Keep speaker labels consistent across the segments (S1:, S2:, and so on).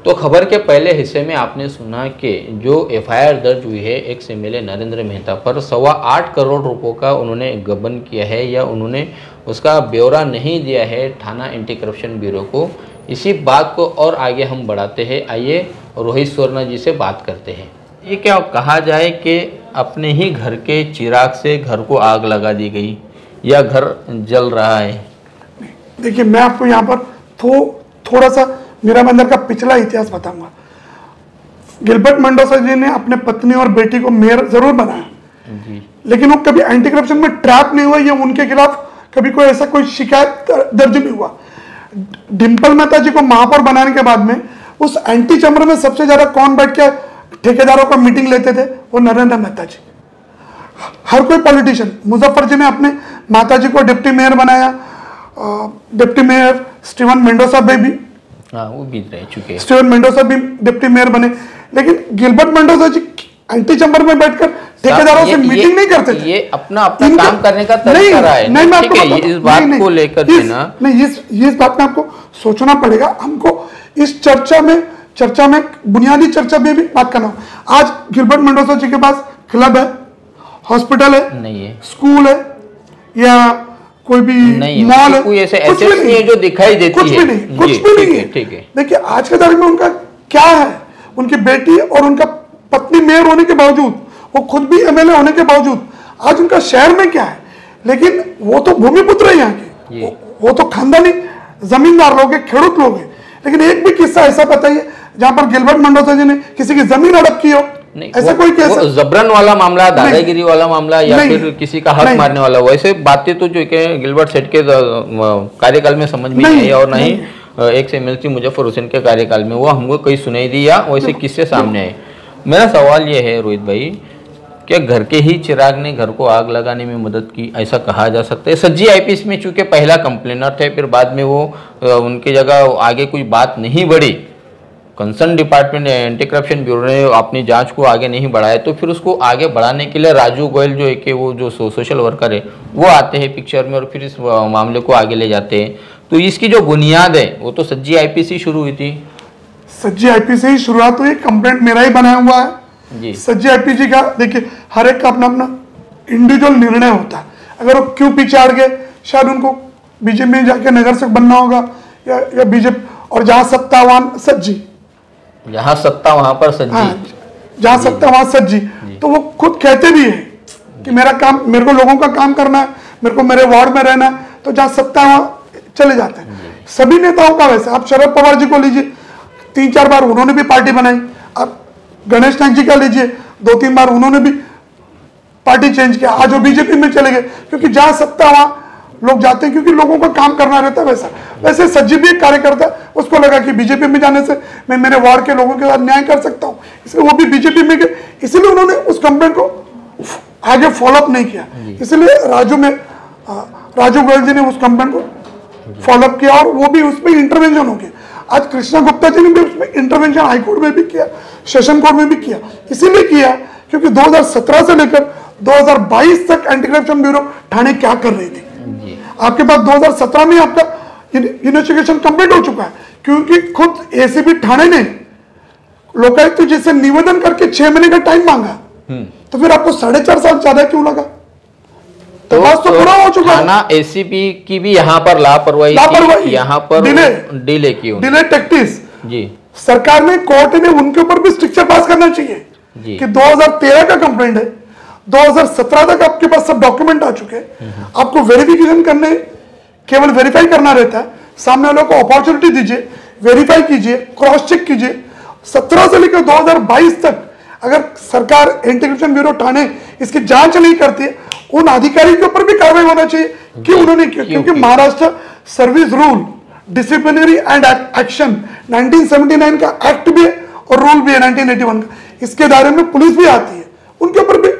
S1: तो खबर के पहले हिस्से में आपने सुना कि जो एफआईआर दर्ज हुई है एक्स एमएलए नरेंद्र मेहता पर 8.25 करोड़ रुपयों का उन्होंने गबन किया है या उन्होंने उसका ब्यौरा नहीं दिया है थाना एंटी करप्शन ब्यूरो को। इसी बात को और आगे हम बढ़ाते हैं, आइए रोहित स्वर्णा जी से बात करते हैं। ये क्या कहा जाए कि अपने ही घर के चिराग से घर को आग लगा दी गई या घर जल रहा है?
S2: देखिए, मैं आपको यहाँ पर थोड़ा सा मेरा अंदर का पिछला इतिहास बताऊंगा। गिलबर्ट मेंडोजा जी ने अपने पत्नी और बेटी को मेयर जरूर बनाया जी, लेकिन वो कभी एंटी करप्शन में ट्रैप नहीं हुआ या उनके खिलाफ कभी कोई ऐसा कोई शिकायत दर्ज नहीं हुआ। डिंपल मेहता जी को महापौर बनाने के बाद में उस एंटी चैम्बर में सबसे ज्यादा कौन बैठ के ठेकेदारों का मीटिंग लेते थे? वो नरेंद्र मेहता जी। हर कोई पॉलिटिशियन, मुजफ्फर जी ने अपने माता जी को डिप्टी मेयर बनाया, डिप्टी मेयर स्टीवन मेंडोजा भी
S1: वो भी रह चुके हैं,
S2: स्टीवन मेंडोजा भी डिप्टी मेयर बने, लेकिन गिलबर्ट मेंडोजा जी एंटी चैम्बर में बैठकर ठेकेदारों से मीटिंग नहीं करते थे।
S1: ये अपना काम करने का तरीका रहा है।
S2: नहीं, मैं
S1: ठीक है, इस बात को लेकर
S2: नहीं, इस बात में आपको सोचना पड़ेगा। हमको इस चर्चा में बुनियादी चर्चा में भी बात करना। आज गिलबर्ट मेंडोजा जी के पास क्लब है, हॉस्पिटल है, नहीं है, स्कूल है या कोई भी मॉल है,
S1: कोई ऐसे एसेट्स नहीं है जो दिखाई देती है,
S2: कुछ भी नहीं है। ठीक है, देखिए आज के दौर में उनका क्या है, उनकी बेटी और उनका पत्नी मेयर होने के बावजूद, वो खुद भी एमएलए होने के बावजूद आज उनका शहर में क्या है, लेकिन वो तो भूमिपुत्र है यहाँ के, वो तो खानदानी जमींदार लोग हैं, खेडूत लोग हैं। लेकिन एक भी किस्सा ऐसा बताइए जहां पर गिलबर्ट मेंडोजा जी ने किसी की जमीन हड़प की हो? ऐसा कोई केस?
S1: जबरन वाला मामला, दादागिरी वाला मामला या फिर किसी का हक मारने वाला, वैसे बातें तो जो कि गिलबर्ट सेठ के कार्यकाल में समझ में नहीं आई और नहीं एक्स एमएलसी मुजफ्फर हुसैन के कार्यकाल में वो हमको कहीं सुनाई दी या वैसे किससे सामने आए। मेरा सवाल ये है रोहित भाई, क्या घर के ही चिराग ने घर को आग लगाने में मदद की, ऐसा कहा जा सकता है? सज्जी आईपीएस में चूंकि पहला कंप्लेनर थे, फिर बाद में वो उनकी जगह आगे कोई बात नहीं बढ़ी, concern department anti corruption bureau ने अपनी जांच को आगे नहीं बढ़ाया, तो फिर उसको आगे बढ़ाने के लिए राजू गोयल जो एक वो जो सोशल वर्कर है वो आते हैं पिक्चर में और फिर इस मामले को आगे ले जाते हैं। तो इसकी जो बुनियाद है वो तो सज्जी आईपीएस से शुरू हुई थी।
S2: सज्जी आईपीएस से ही शुरुआत हुई, कंप्लेंट मेरा ही बनाया हुआ है जी। सज्जी आईपीएस जी का देखिए, हर एक का अपना अपना इंडिविजुअल निर्णय होता है। अगर वो क्यों पीछे हट गए, शायद उनको बीजेपी में जाके नगर सेवक बनना होगा या बीजेपी, और जहां सत्ता वहां सज्जी,
S1: जहां सत्ता वहां पर सज्जी।
S2: हाँ, जहां सत्ता वहां सज्जी। तो वो खुद कहते भी है कि मेरा काम, मेरे को लोगों का काम करना है, मेरे को मेरे वार्ड में रहना है, तो जहां सत्ता वहां चले जाते हैं। सभी नेताओं का वैसे, आप शरद पवार जी को लीजिए, 3-4 बार उन्होंने भी पार्टी बनाई। अब गणेश नाथ जी का लीजिए, 2-3 बार उन्होंने भी पार्टी चेंज किया, आज वो बीजेपी में चले गए, क्योंकि जहां सत्ता वहां लोग जाते हैं, क्योंकि लोगों का काम करना रहता है। वैसे सज्जी भी एक कार्यकर्ता, उसको लगा कि बीजेपी में जाने से मैं मेरे वार्ड के लोगों के साथ न्याय कर सकता हूं, इसलिए वो भी बीजेपी में गए, इसलिए उन्होंने उस कंप्लेंट को आगे फॉलोअप नहीं किया। इसलिए राजू गोयल जी ने उस कंप्लेंट को फॉलोअप किया और वो भी उसमें इंटरवेंशन हो गया। आज कृष्णा गुप्ता जी ने भी उसमें इंटरवेंशन हाईकोर्ट में भी किया, सेशन कोर्ट में भी किया। इसीलिए किया क्योंकि 2017 से लेकर 2022 तक एंटी करप्शन ब्यूरो ठाणे क्या कर रही थी। आपके पास 2017 में आपका इन्वेस्टिगेशन कंप्लीट हो चुका है, क्योंकि खुद एसीपी ठाणे ने लोकायुक्त जी से निवेदन करके 6 महीने का टाइम मांगा, तो फिर आपको 4.5 साल ज्यादा क्यों लगा? तो पूरा हो चुका है।
S1: थाना एसीपी की भी यहाँ पर लापरवाही, यहाँ पर डिले की,
S2: डिले टैक्टिस जी। सरकार ने, कोर्ट ने उनके ऊपर भी स्ट्रिक्चर पास करना चाहिए कि 2013 का कंप्लेंट है, 2017 तक आपके पास सब डॉक्यूमेंट आ चुके हैं, आपको वेरिफिकेशन करने, केवल वेरीफाई करना रहता है, सामने वालों को अपॉर्चुनिटी दीजिए, वेरीफाई कीजिए, क्रॉस चेक कीजिए। 17 से लेकर 2022 तक अगर सरकार एंटी करप्शन ब्यूरो ठाणे इसकी जांच नहीं करती है, उन अधिकारी के ऊपर भी कार्रवाई होना चाहिए कि उन्होंने किया, क्योंकि Maharashtra service rule disciplinary and action 1979 का एक्ट भी है और रूल भी है 1981 का, इसके दायरे में पुलिस भी आती है, उनके ऊपर भी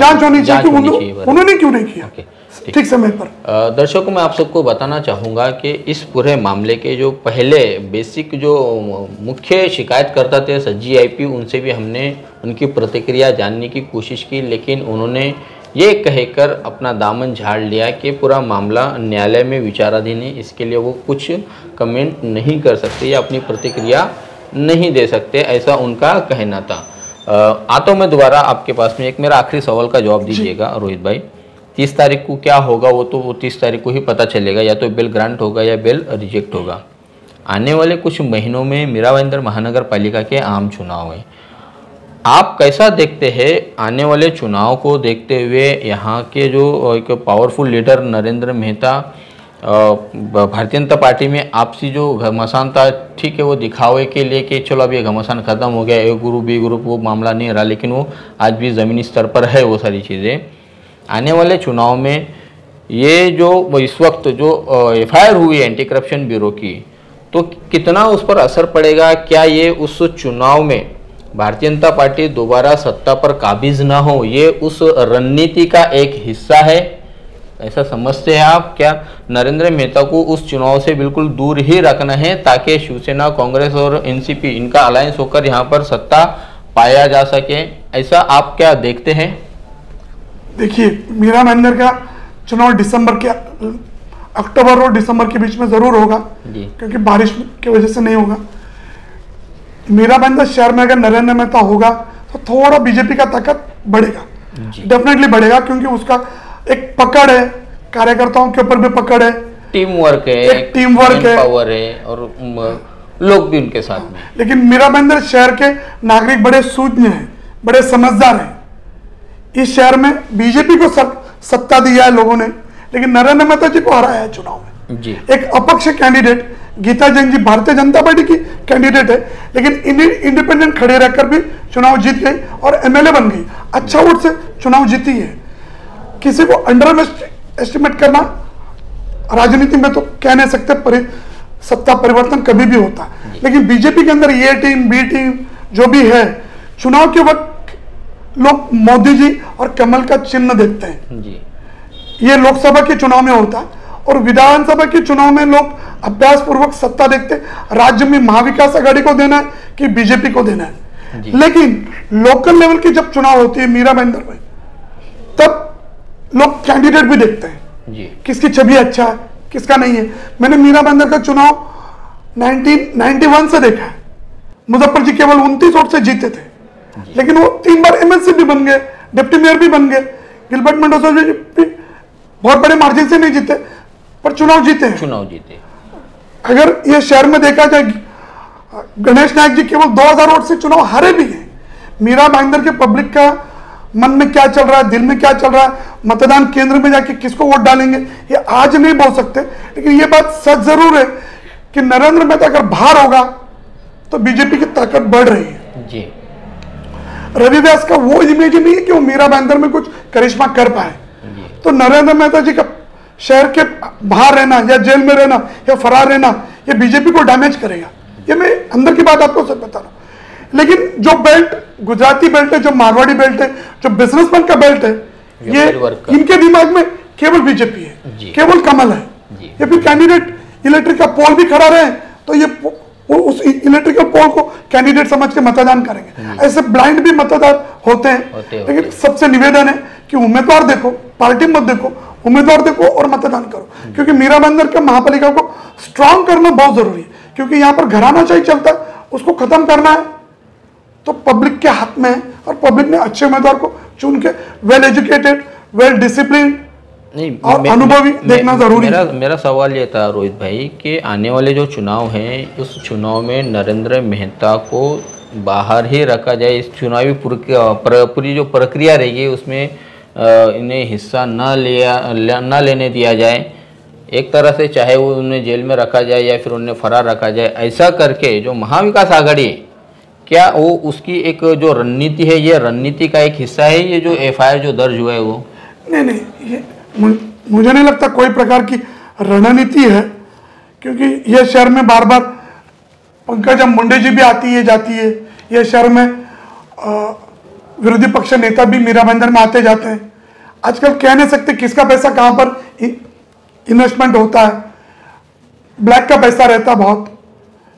S2: जांच होनी चाहिए कि उन्होंने क्यों नहीं किया ठीक समय पर।
S1: दर्शकों, मैं आप सबको बताना चाहूँगा कि इस पूरे मामले के जो पहले बेसिक जो मुख्य शिकायतकर्ता थे सज्जी आईपी, उनसे भी हमने उनकी प्रतिक्रिया जानने की कोशिश की, लेकिन उन्होंने ये कहकर अपना दामन झाड़ लिया कि पूरा मामला न्यायालय में विचाराधीन है, इसके लिए वो कुछ कमेंट नहीं कर सकते या अपनी प्रतिक्रिया नहीं दे सकते, ऐसा उनका कहना था। आता मैं दोबारा आपके पास में, एक मेरा आखिरी सवाल का जवाब दीजिएगा रोहित भाई। 30 तारीख को क्या होगा वो तो 30 तारीख को ही पता चलेगा, या तो बिल ग्रांट होगा या बिल रिजेक्ट होगा। आने वाले कुछ महीनों में मीरा भाईंदर महानगर पालिका के आम चुनाव हैं, आप कैसा देखते हैं आने वाले चुनाव को देखते हुए? यहाँ के जो एक powerful leader Narendra Mehta, Bharatiya Janata party में आपसी जो घमासान था, ठीक है वो दिखावे के लिए कि चलो अब ये घमासान खत्म हो गया, ए ग्रुप बी ग्रुप वो मामला नहीं रहा, लेकिन वो आज भी ज़मीनी स्तर पर है वो सारी चीज़ें। आने वाले चुनाव में ये जो इस वक्त जो FIR हुई है एंटी करप्शन ब्यूरो की, तो कितना उस पर असर पड़ेगा? क्या ये उस चुनाव में भारतीय जनता पार्टी दोबारा सत्ता पर काबिज ना हो, ये उस रणनीति का एक हिस्सा है, ऐसा समझते हैं आप? क्या नरेंद्र मेहता को उस चुनाव से बिल्कुल दूर ही रखना है ताकि शिवसेना, कांग्रेस और NCP इनका अलायंस होकर यहाँ पर सत्ता पाया जा सके, ऐसा आप क्या देखते हैं?
S2: देखिए, मीरा भाईंदर का चुनाव अक्टूबर और दिसंबर के बीच में जरूर होगा, क्योंकि बारिश की वजह से नहीं होगा। मीरा भाईंदर शहर में अगर नरेंद्र मेहता होगा तो थोड़ा बीजेपी का ताकत बढ़ेगा, डेफिनेटली बढ़ेगा, क्योंकि उसका एक पकड़ है, कार्यकर्ताओं के ऊपर भी पकड़ है,
S1: टीम वर्क है,
S2: एक टीम वर्क है,
S1: पावर है और लोग भी उनके साथ में।
S2: लेकिन मीरा भाईंदर शहर के नागरिक बड़े सूझने हैं, बड़े समझदार हैं। इस शहर में बीजेपी को सत्ता दिया है लोगों ने, लेकिन नरेंद्र मेहता जी को हराया है चुनाव में
S1: जी।
S2: एक अपक्ष कैंडिडेट गीता जैन जी भारतीय जनता पार्टी की कैंडिडेट है, लेकिन इंडिपेंडेंट खड़े रहकर भी चुनाव जीत गई और MLA बन गई, अच्छा वोट से चुनाव जीती है। किसी को अंडर एस्टिमेट करना राजनीति में तो कह नहीं सकते, सत्ता परिवर्तन कभी भी होता है, लेकिन बीजेपी के अंदर ये टीम बी टीम जो भी है, चुनाव के वक्त लोग मोदी जी और कमल का चिन्ह देखते हैं
S1: जी।
S2: ये लोकसभा के चुनाव में होता है, और विधानसभा के चुनाव में लोग अभ्यास पूर्वक सत्ता देखते हैं, राज्य में महाविकास आघाड़ी को देना है कि बीजेपी को देना है। लेकिन लोकल लेवल की जब चुनाव होती है मीरा भाईंदर में, तब लोग कैंडिडेट भी देखते हैं
S1: जी।
S2: किसकी छवि अच्छा है, किसका नहीं है। मैंने मीरा भाईंदर का चुनाव 1991 से देखा है। मुजफ्फर जी केवल 29 वोट से जीते थे, लेकिन वो 3 बार MLC भी बन गए, डिप्टी मेयर भी बन गए। गिलबर्ट मेंडोजा जी भी बहुत बड़े मार्जिन से नहीं जीते, पर चुनाव जीते हैं।
S1: चुनाव जीते।
S2: अगर ये शहर में देखा जाए, गणेश नायक जी केवल 2000 वोट से चुनाव हारे भी हैं। मीरा भाईंदर के पब्लिक का मन में क्या चल रहा है, दिल में क्या चल रहा है, मतदान केंद्र में जाके किसको वोट डालेंगे, ये आज नहीं बोल सकते, लेकिन ये बात सच जरूर है कि नरेंद्र मेहता अगर बाहर होगा तो बीजेपी की ताकत बढ़ रही है
S1: जी।
S2: रवि व्यास का वो इमेज नहीं है कि वो मीरा भाईंदर में कुछ करिश्मा कर पाए, तो नरेंद्र मेहता जी का शहर के बाहर रहना या जेल में रहना या फरार रहना, ये बीजेपी को डैमेज करेगा। ये मैं अंदर की बात आपको सब बता रहा हूं। लेकिन जो बेल्ट गुजराती बेल्ट है, जो मारवाड़ी बेल्ट है, जो बिजनेसमैन का बेल्ट है, ये इनके दिमाग में केवल बीजेपी है, केवल कमल है। ये भी कैंडिडेट इलेक्ट्रिक का पोल भी खड़ा रहे तो ये उस इलेक्ट्रिकल पोल को कैंडिडेट समझ के मतदान करेंगे। ऐसे ब्लाइंड भी मतदार होते हैं, लेकिन सबसे निवेदन है कि उम्मीदवार देखो, पार्टी मत देखो, उम्मीदवार देखो और मतदान करो, क्योंकि मीरा भाईंदर के महापालिका को स्ट्रांग करना बहुत जरूरी है, क्योंकि यहाँ पर घरानाशाही चलता है, उसको खत्म करना है तो पब्लिक के हाथ में है, और पब्लिक ने अच्छे उम्मीदवार को चुन के वेल एजुकेटेड, वेल डिसिप्लिन और अनुभवी देखना जरूरी है।
S1: मेरा सवाल ये था रोहित भाई कि आने वाले जो चुनाव हैं, उस चुनाव में नरेंद्र मेहता को बाहर ही रखा जाए, इस चुनावी पूरी जो प्रक्रिया रहेगी उसमें इन्हें हिस्सा न लेने दिया जाए, एक तरह से चाहे वो उन्हें जेल में रखा जाए या फिर उन्हें फरार रखा जाए, ऐसा करके जो महाविकास आघाड़ी है, क्या वो उसकी एक जो रणनीति है, ये रणनीति का एक हिस्सा है ये जो FIR जो दर्ज हुआ है वो?
S2: नहीं, ये मुझे नहीं लगता कोई प्रकार की रणनीति है, क्योंकि ये शहर में बार बार पंकजा मुंडे जी भी आती है जाती है, ये शहर में विरोधी पक्ष नेता भी मीरा भाईंदर में आते जाते हैं। आजकल कह नहीं सकते किसका पैसा कहां पर इन्वेस्टमेंट होता है, ब्लैक का पैसा रहता बहुत,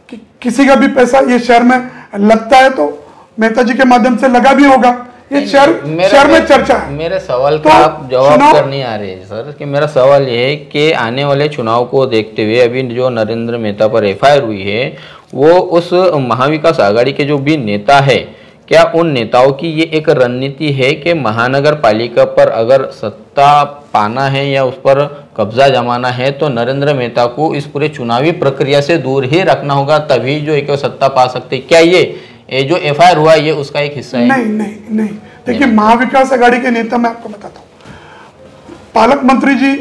S2: कि किसी का भी पैसा ये शहर में लगता है तो मेहता जी के माध्यम से लगा भी होगा। ये शहर में चर्चा है।
S1: मेरे सवाल का आप जवाब कर नहीं आ रहे सर, कि मेरा सवाल ये है कि आने वाले चुनाव को देखते हुए अभी जो नरेंद्र मेहता पर FIR हुई है वो उस महाविकास आघाड़ी के जो भी नेता है, क्या उन नेताओं की ये एक रणनीति है कि महानगर पालिका पर अगर सत्ता पाना है या उस पर कब्जा जमाना है तो नरेंद्र मेहता को इस पूरे चुनावी प्रक्रिया से दूर ही रखना होगा, तभी जो एक सत्ता पा सकते? क्या ये जो एफआईआर हुआ ये उसका एक हिस्सा है?
S2: नहीं नहीं नहीं, देखिए महाविकास आघाड़ी के नेता, मैं आपको बताता हूँ, पालक मंत्री जी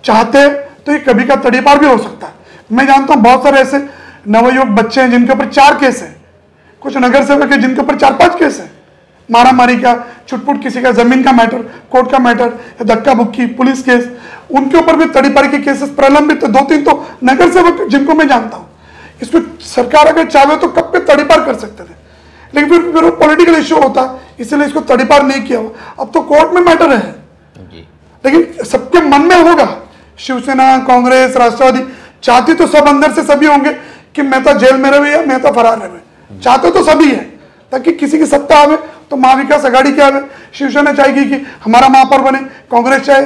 S2: चाहते तो ये कभी का तड़ीपार भी हो सकता है। मैं जानता हूं बहुत सारे ऐसे नवयुवक बच्चे हैं जिनके ऊपर 4 केस है, कुछ नगर सेवक है जिनके ऊपर 4-5 केस है, मारा मारी का, छुटपुट किसी का जमीन का मैटर, कोर्ट का मैटर, धक्का बुक्की, पुलिस केस, उनके ऊपर भी तड़ीपारी के केसेस प्रलंबित तो 2-3 तो नगर सेवक जिनको मैं जानता हूं। इसको सरकार अगर चाहे तो कब पे तड़ीपार कर सकते थे, लेकिन फिर वो पॉलिटिकल इश्यू होता, इसलिए इसको तड़ीपार नहीं किया। अब तो कोर्ट में मैटर है, लेकिन सबके मन में होगा, शिवसेना, कांग्रेस, राष्ट्रवादी चाहती तो सब अंदर से सभी होंगे कि मेहता जेल में रहे या मेहता फरार रहे, चाहते तो सभी है ताकि किसी की सत्ता आवे तो महाविकास आघाड़ी क्या आवे। शिवसेना चाहेगी कि हमारा महापौर बने, कांग्रेस चाहे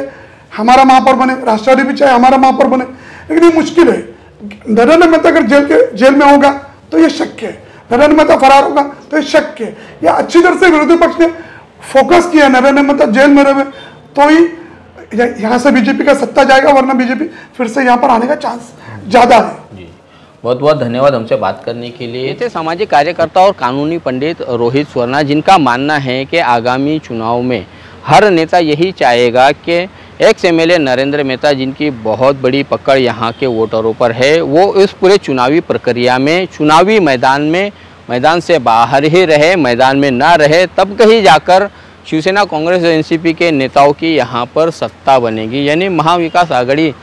S2: हमारा महापौर बने, राष्ट्रवादी भी चाहे हमारा महापौर बने, लेकिन ये मुश्किल है। नरेंद्र मेहता अगर जेल में होगा तो ये शक है, नरेंद्र मेहता फरार होगा तो ये शक है। या अच्छी तरह से विरोधी पक्ष ने फोकस किया नरेंद्र मेहता जेल में रहे तो ही यहाँ से बीजेपी का सत्ता जाएगा, वरना बीजेपी फिर से यहाँ पर आने का चांस ज्यादा है।
S1: जी, बहुत बहुत धन्यवाद हमसे बात करने के लिए। थे सामाजिक कार्यकर्ता और कानूनी पंडित रोहित स्वर्णा, जिनका मानना है कि आगामी चुनाव में हर नेता यही चाहेगा कि एक्स एमएलए नरेंद्र मेहता, जिनकी बहुत बड़ी पकड़ यहाँ के वोटरों पर है, वो इस पूरे चुनावी प्रक्रिया में, चुनावी मैदान से बाहर ही रहे, मैदान में ना रहे, तब कहीं जाकर शिवसेना, कांग्रेस और एनसीपी के नेताओं की यहाँ पर सत्ता बनेगी। यानी महाविकास आघाड़ी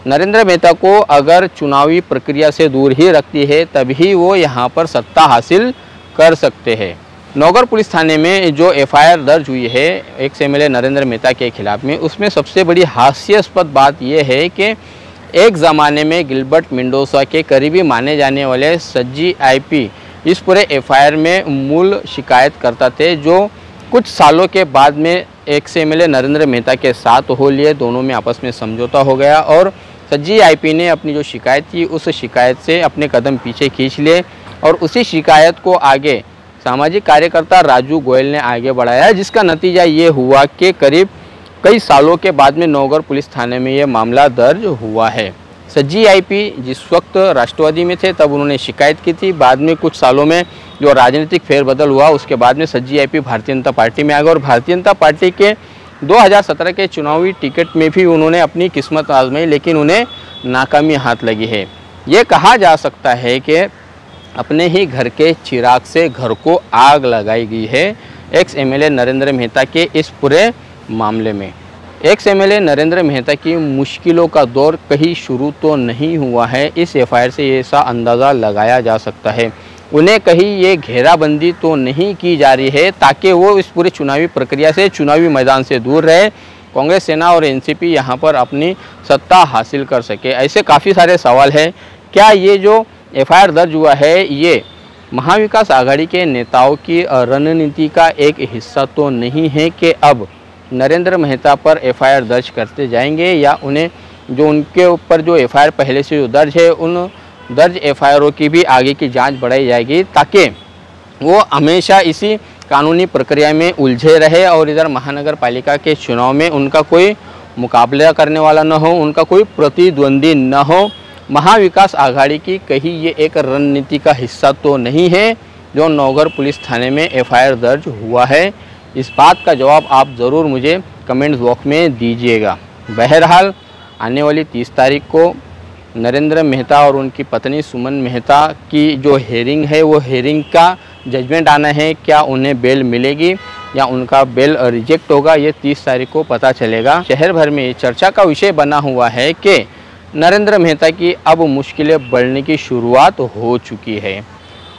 S1: नरेंद्र मेहता को अगर चुनावी प्रक्रिया से दूर ही रखती है तभी वो यहाँ पर सत्ता हासिल कर सकते हैं। नौगढ़ पुलिस थाने में जो एफआईआर दर्ज हुई है एक्स एमएलए नरेंद्र मेहता के खिलाफ में, उसमें सबसे बड़ी हास्यास्पद बात यह है कि एक ज़माने में गिलबर्ट मेंडोजा के करीबी माने जाने वाले सज्जी आईपी इस पूरे एफआईआर में मूल शिकायतकर्ता थे, जो कुछ सालों के बाद में एक्स एमएलए नरेंद्र मेहता के साथ हो लिए, दोनों में आपस में समझौता हो गया और सज्जी आईपी ने अपनी जो शिकायत थी उस शिकायत से अपने कदम पीछे खींच लिए और उसी शिकायत को आगे सामाजिक कार्यकर्ता राजू गोयल ने आगे बढ़ाया, जिसका नतीजा ये हुआ कि करीब कई सालों के बाद में नौगढ़ पुलिस थाने में ये मामला दर्ज हुआ है। सज्जी आईपी जिस वक्त राष्ट्रवादी में थे तब उन्होंने शिकायत की थी, बाद में कुछ सालों में जो राजनीतिक फेरबदल हुआ उसके बाद में सज्जी आईपी भारतीय जनता पार्टी में आ गए और भारतीय जनता पार्टी के 2017 के चुनावी टिकट में भी उन्होंने अपनी किस्मत आजमाई, लेकिन उन्हें नाकामी हाथ लगी है। ये कहा जा सकता है कि अपने ही घर के चिराग से घर को आग लगाई गई है एक्स एमएलए नरेंद्र मेहता के इस पूरे मामले में। एक्स एमएलए नरेंद्र मेहता की मुश्किलों का दौर कहीं शुरू तो नहीं हुआ है, इस एफआईआर से ऐसा अंदाज़ा लगाया जा सकता है। उन्हें कहीं ये घेराबंदी तो नहीं की जा रही है ताकि वो इस पूरी चुनावी प्रक्रिया से, चुनावी मैदान से दूर रहे, कांग्रेस, सेना और एनसीपी यहाँ पर अपनी सत्ता हासिल कर सके। ऐसे काफ़ी सारे सवाल हैं। क्या ये जो एफआईआर दर्ज हुआ है ये महाविकास आघाड़ी के नेताओं की रणनीति का एक हिस्सा तो नहीं है कि अब नरेंद्र मेहता पर एफआईआर दर्ज करते जाएंगे, या उन्हें जो उनके ऊपर जो एफआईआर पहले से जो दर्ज है उन दर्ज एफआईआरों की भी आगे की जांच बढ़ाई जाएगी ताकि वो हमेशा इसी कानूनी प्रक्रिया में उलझे रहे और इधर महानगर पालिका के चुनाव में उनका कोई मुकाबला करने वाला न हो, उनका कोई प्रतिद्वंदी न हो। महाविकास आघाड़ी की कहीं ये एक रणनीति का हिस्सा तो नहीं है जो नौगढ़ पुलिस थाने में एफआईआर दर्ज हुआ है। इस बात का जवाब आप ज़रूर मुझे कमेंट्स बॉक्स में दीजिएगा। बहरहाल आने वाली 30 तारीख को नरेंद्र मेहता और उनकी पत्नी सुमन मेहता की जो हेयरिंग है वो हेयरिंग का जजमेंट आना है। क्या उन्हें बेल मिलेगी या उनका बेल रिजेक्ट होगा, ये 30 तारीख को पता चलेगा। शहर भर में चर्चा का विषय बना हुआ है कि नरेंद्र मेहता की अब मुश्किलें बढ़ने की शुरुआत हो चुकी है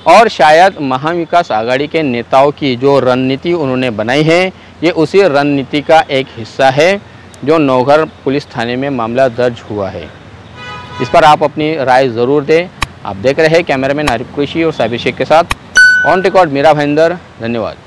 S1: और शायद महाविकास आघाड़ी के नेताओं की जो रणनीति उन्होंने बनाई है ये उसी रणनीति का एक हिस्सा है जो नौगढ़ पुलिस थाने में मामला दर्ज हुआ है। इस पर आप अपनी राय ज़रूर दें। आप देख रहे हैं कैमरामैन आरिफ कुरैशी और साबिर शेख के साथ ऑन रिकॉर्ड मेरा भाईंदर। धन्यवाद।